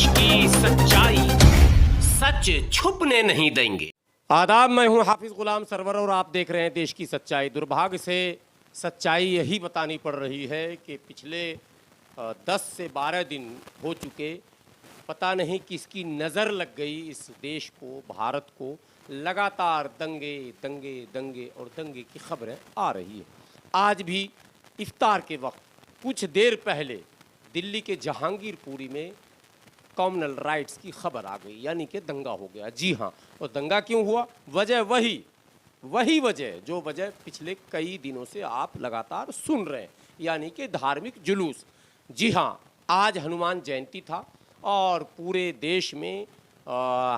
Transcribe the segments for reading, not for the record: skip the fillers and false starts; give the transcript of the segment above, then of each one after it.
देश की सच्चाई सच छुपने नहीं देंगे। आदाब, मैं हूं हाफिज गुलाम सरवर और आप देख रहे हैं देश की सच्चाई। दुर्भाग्य से सच्चाई यही बतानी पड़ रही है कि पिछले 10 से 12 दिन हो चुके, पता नहीं किसकी नज़र लग गई इस देश को, भारत को। लगातार दंगे दंगे दंगे और दंगे की खबरें आ रही है। आज भी इफ्तार के वक्त कुछ देर पहले दिल्ली के जहांगीरपुरी में कॉमनल राइट्स की खबर आ गई, यानी कि दंगा हो गया। जी हाँ, और दंगा क्यों हुआ? वजह वही वजह जो वजह पिछले कई दिनों से आप लगातार सुन रहे हैं, यानी कि धार्मिक जुलूस। जी हाँ, आज हनुमान जयंती था और पूरे देश में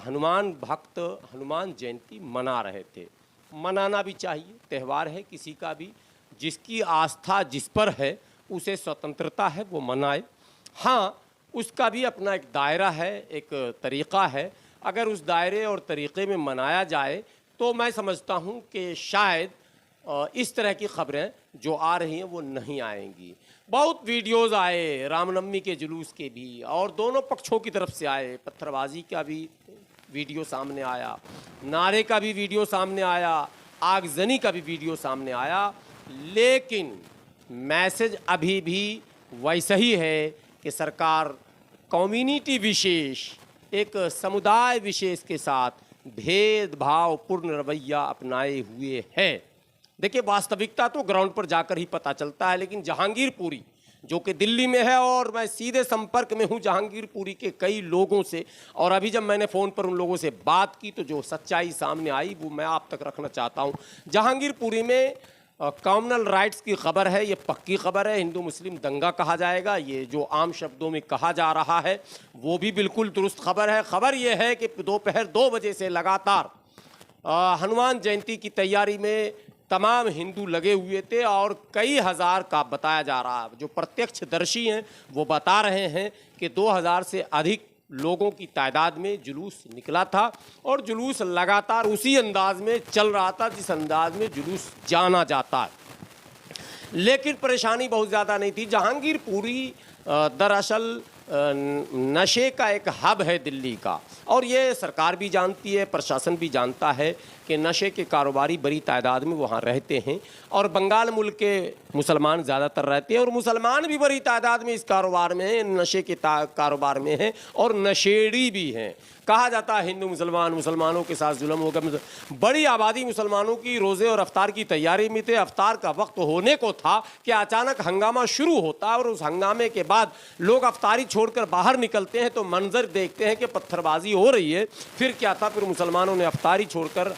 हनुमान भक्त हनुमान जयंती मना रहे थे। मनाना भी चाहिए, त्यौहार है किसी का भी, जिसकी आस्था जिस पर है उसे स्वतंत्रता है, वो मनाए। हाँ, उसका भी अपना एक दायरा है, एक तरीक़ा है। अगर उस दायरे और तरीक़े में मनाया जाए तो मैं समझता हूँ कि शायद इस तरह की खबरें जो आ रही हैं वो नहीं आएंगी। बहुत वीडियोज़ आए रामनवमी के जुलूस के भी, और दोनों पक्षों की तरफ से आए। पत्थरबाजी का भी वीडियो सामने आया, नारे का भी वीडियो सामने आया, आगजनी का भी वीडियो सामने आया, लेकिन मैसेज अभी भी वैसा ही है कि सरकार कम्युनिटी विशेष, एक समुदाय विशेष के साथ भेदभावपूर्ण रवैया अपनाए हुए है। देखिए, वास्तविकता तो ग्राउंड पर जाकर ही पता चलता है, लेकिन जहांगीरपुरी जो कि दिल्ली में है, और मैं सीधे संपर्क में हूं जहांगीरपुरी के कई लोगों से, और अभी जब मैंने फ़ोन पर उन लोगों से बात की तो जो सच्चाई सामने आई वो मैं आप तक रखना चाहता हूं। जहांगीरपुरी में कॉमनल राइट्स की खबर है, ये पक्की खबर है। हिंदू मुस्लिम दंगा कहा जाएगा, ये जो आम शब्दों में कहा जा रहा है वो भी बिल्कुल दुरुस्त खबर है। खबर ये है कि दोपहर 2 बजे से लगातार हनुमान जयंती की तैयारी में तमाम हिंदू लगे हुए थे, और कई हज़ार का बताया जा रहा है। जो प्रत्यक्षदर्शी हैं वो बता रहे हैं कि 2000 से अधिक लोगों की तादाद में जुलूस निकला था, और जुलूस लगातार उसी अंदाज में चल रहा था जिस अंदाज में जुलूस जाना जाता है। लेकिन परेशानी बहुत ज़्यादा नहीं थी। जहांगीरपुरी दरअसल नशे का एक हब है दिल्ली का, और ये सरकार भी जानती है, प्रशासन भी जानता है कि नशे के कारोबारी बड़ी तादाद में वहाँ रहते हैं, और बंगाल मुल्क के मुसलमान ज़्यादातर रहते हैं, और मुसलमान भी बड़ी तादाद में इस कारोबार में हैं, नशे के कारोबार में हैं, और नशेड़ी भी हैं। कहा जाता है हिंदू मुसलमान, मुसलमानों के साथ जुल्म होगा। बड़ी आबादी मुसलमानों की रोज़े और अफ्तार की तैयारी में थे। अफ्तार का वक्त होने को था कि अचानक हंगामा शुरू होता है, और उस हंगामे के बाद लोग अफ्तारी छोड़कर बाहर निकलते हैं तो मंजर देखते हैं कि पत्थरबाजी हो रही है। फिर क्या था, फिर मुसलमानों ने अफ्तारी छोड़कर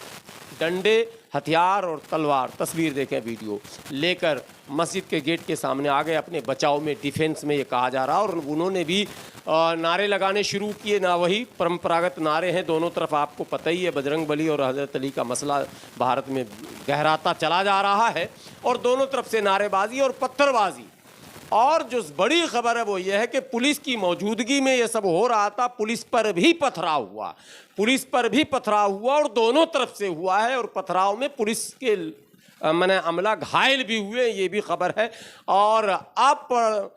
डंडे, हथियार और तलवार, तस्वीर देखें, वीडियो लेकर मस्जिद के गेट के सामने आ गए अपने बचाव में, डिफेंस में ये कहा जा रहा। और उन्होंने भी नारे लगाने शुरू किए। ना वही परंपरागत नारे हैं, दोनों तरफ आपको पता ही है, बजरंग बली और हज़रत अली का मसला भारत में गहराता चला जा रहा है, और दोनों तरफ से नारेबाजी और पत्थरबाजी। और जो बड़ी खबर है वो ये है कि पुलिस की मौजूदगी में ये सब हो रहा था। पुलिस पर भी पथराव हुआ, और दोनों तरफ से हुआ है, और पथराव में पुलिस के अमला घायल भी हुए, ये भी खबर है। और अब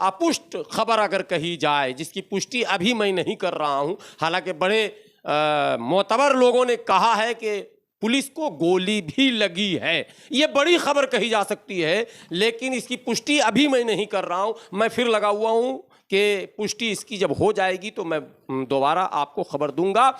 अपुष्ट खबर अगर कही जाए, जिसकी पुष्टि अभी मैं नहीं कर रहा हूँ, हालांकि बड़े मोतबर लोगों ने कहा है कि पुलिस को गोली भी लगी है। ये बड़ी खबर कही जा सकती है, लेकिन इसकी पुष्टि अभी मैं नहीं कर रहा हूँ। मैं फिर लगा हुआ हूँ कि पुष्टि इसकी जब हो जाएगी तो मैं दोबारा आपको खबर दूंगा।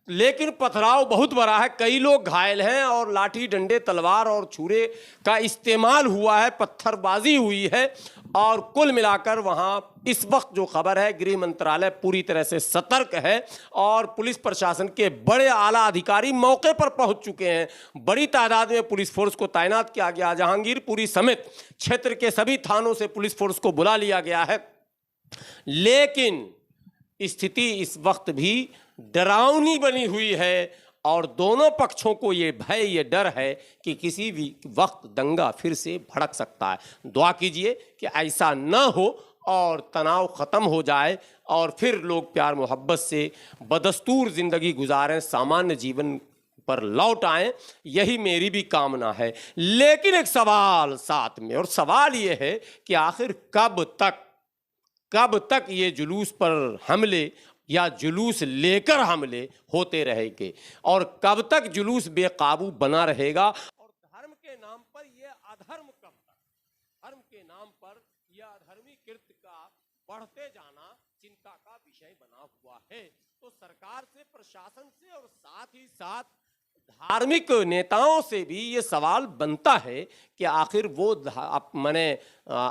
लेकिन पथराव बहुत बड़ा है, कई लोग घायल हैं, और लाठी, डंडे, तलवार और छुरे का इस्तेमाल हुआ है, पत्थरबाजी हुई है। और कुल मिलाकर वहाँ इस वक्त जो खबर है, गृह मंत्रालय पूरी तरह से सतर्क है, और पुलिस प्रशासन के बड़े आला अधिकारी मौके पर पहुंच चुके हैं। बड़ी तादाद में पुलिस फोर्स को तैनात किया गया। जहांगीरपुरी समेत क्षेत्र के सभी थानों से पुलिस फोर्स को बुला लिया गया है। लेकिन स्थिति इस वक्त भी डरावनी बनी हुई है, और दोनों पक्षों को ये भय, ये डर है कि किसी भी वक्त दंगा फिर से भड़क सकता है। दुआ कीजिए कि ऐसा न हो और तनाव ख़त्म हो जाए, और फिर लोग प्यार मोहब्बत से बदस्तूर ज़िंदगी गुजारें, सामान्य जीवन पर लौट आएं, यही मेरी भी कामना है। लेकिन एक सवाल साथ में, और सवाल ये है कि आखिर कब तक कब तक ये जुलूस पर हमले या जुलूस लेकर हमले होते रहेंगे और कब तक जुलूस बेकाबू बना रहेगा और धर्म के नाम पर यह अधर्म कब तक, धर्म के नाम पर यह अधर्मी कृत्य का बढ़ते जाना चिंता का विषय बना हुआ है। तो सरकार से, प्रशासन से और साथ ही साथ धार्मिक नेताओं से भी ये सवाल बनता है कि आखिर वो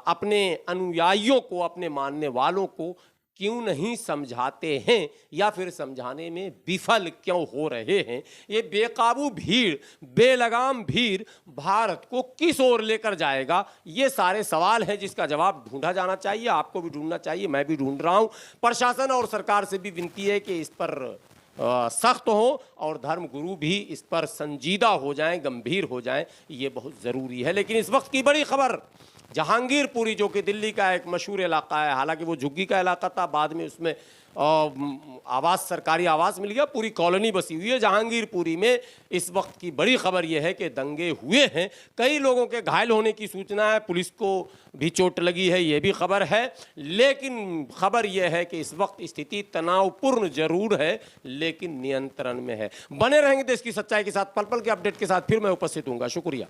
अपने अनुयायियों को, अपने मानने वालों को क्यों नहीं समझाते हैं या फिर समझाने में विफल क्यों हो रहे हैं। ये बेकाबू भीड़, बेलगाम भीड़ भारत को किस ओर लेकर जाएगा, ये सारे सवाल हैं जिसका जवाब ढूंढा जाना चाहिए। आपको भी ढूंढना चाहिए, मैं भी ढूंढ रहा हूं। प्रशासन और सरकार से भी विनती है कि इस पर सख्त हो और धर्मगुरु भी इस पर संजीदा हो जाएं, गंभीर हो जाएं, ये बहुत ज़रूरी है। लेकिन इस वक्त की बड़ी खबर, जहांगीरपुरी जो कि दिल्ली का एक मशहूर इलाका है, हालांकि वो झुग्गी का इलाका था, बाद में उसमें आवास, सरकारी आवास मिल गया, पूरी कॉलोनी बसी हुई है जहांगीरपुरी में। इस वक्त की बड़ी खबर यह है कि दंगे हुए हैं, कई लोगों के घायल होने की सूचना है, पुलिस को भी चोट लगी है, ये भी खबर है। लेकिन खबर यह है कि इस वक्त स्थिति तनावपूर्ण जरूर है लेकिन नियंत्रण में है। बने रहेंगे देश की सच्चाई के साथ, पल पल के अपडेट के साथ फिर मैं उपस्थित हूँगा। शुक्रिया।